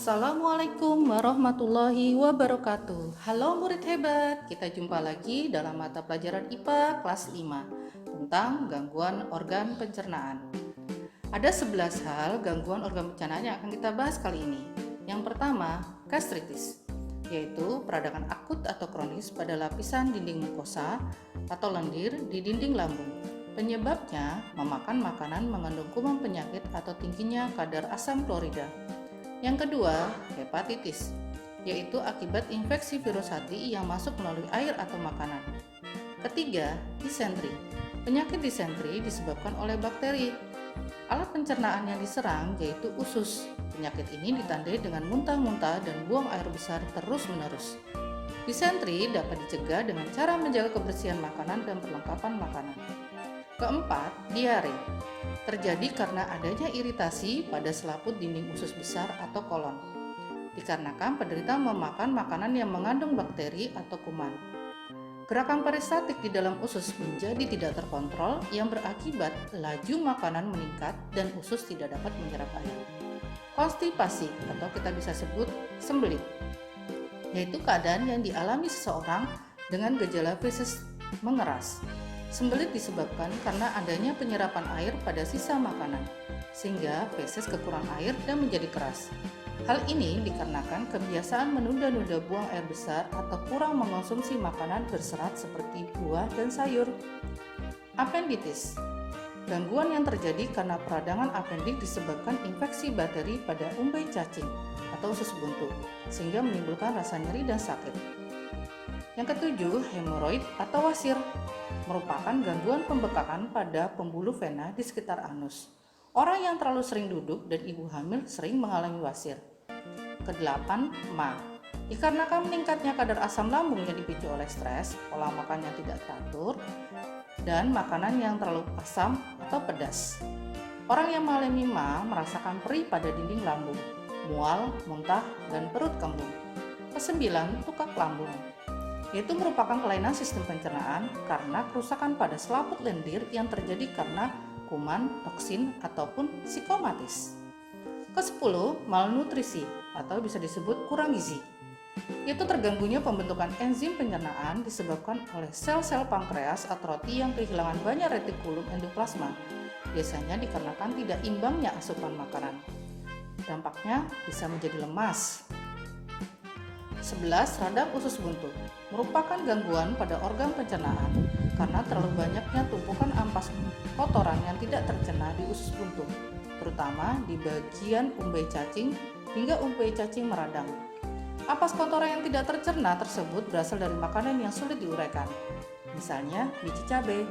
Assalamualaikum warahmatullahi wabarakatuh. Halo murid hebat, kita jumpa lagi dalam mata pelajaran IPA kelas 5 tentang gangguan organ pencernaan. Ada 11 hal gangguan organ pencernaan yang akan kita bahas kali ini. Yang pertama, gastritis, yaitu peradangan akut atau kronis pada lapisan dinding mukosa atau lendir di dinding lambung. Penyebabnya memakan makanan mengandung kuman penyakit atau tingginya kadar asam klorida. Yang kedua, hepatitis, yaitu akibat infeksi virus hati yang masuk melalui air atau makanan. Ketiga, disentri. Penyakit disentri disebabkan oleh bakteri. Alat pencernaan yang diserang yaitu usus. Penyakit ini ditandai dengan muntah-muntah dan buang air besar terus-menerus. Disentri dapat dicegah dengan cara menjaga kebersihan makanan dan perlengkapan makanan. Keempat, diare. Terjadi karena adanya iritasi pada selaput dinding usus besar atau kolon. Dikarenakan penderita memakan makanan yang mengandung bakteri atau kuman. Gerakan peristaltik di dalam usus menjadi tidak terkontrol yang berakibat laju makanan meningkat dan usus tidak dapat menyerap air. Konstipasi atau kita bisa sebut sembelit, yaitu keadaan yang dialami seseorang dengan gejala feses mengeras. Sembelit disebabkan karena adanya penyerapan air pada sisa makanan, sehingga feses kekurangan air dan menjadi keras. Hal ini dikarenakan kebiasaan menunda-nunda buang air besar atau kurang mengonsumsi makanan berserat seperti buah dan sayur. Apenditis, gangguan yang terjadi karena peradangan apendik disebabkan infeksi bakteri pada umbai cacing atau usus buntu, sehingga menimbulkan rasa nyeri dan sakit. Yang ketujuh, hemoroid atau wasir, merupakan gangguan pembekakan pada pembuluh vena di sekitar anus. Orang yang terlalu sering duduk dan ibu hamil sering mengalami wasir. Kedelapan, MA. Dikarenakan meningkatnya kadar asam lambung yang dipicu oleh stres, pola makan yang tidak teratur, dan makanan yang terlalu asam atau pedas. Orang yang mengalami MA merasakan perih pada dinding lambung, mual, muntah, dan perut kembung. Kesembilan, tukak lambung, yaitu merupakan kelainan sistem pencernaan karena kerusakan pada selaput lendir yang terjadi karena kuman, toksin, ataupun psikomatis. Ke-10, malnutrisi atau bisa disebut kurang gizi, yaitu terganggunya pembentukan enzim pencernaan disebabkan oleh sel-sel pankreas atau roti yang kehilangan banyak retikulum endoplasma, biasanya dikarenakan tidak imbangnya asupan makanan. Dampaknya bisa menjadi lemas. 11. Radang usus buntu, merupakan gangguan pada organ pencernaan karena terlalu banyaknya tumpukan ampas kotoran yang tidak tercerna di usus buntu, terutama di bagian umbai cacing hingga umbai cacing meradang. Ampas kotoran yang tidak tercerna tersebut berasal dari makanan yang sulit diuraikan, misalnya biji cabai.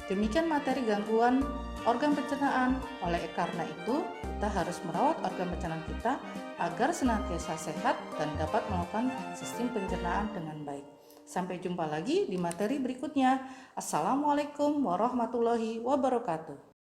Demikian materi gangguan organ pencernaan. Oleh karena itu, kita harus merawat organ pencernaan kita agar senantiasa sehat dan dapat melakukan sistem pencernaan dengan baik. Sampai jumpa lagi di materi berikutnya. Assalamualaikum warahmatullahi wabarakatuh.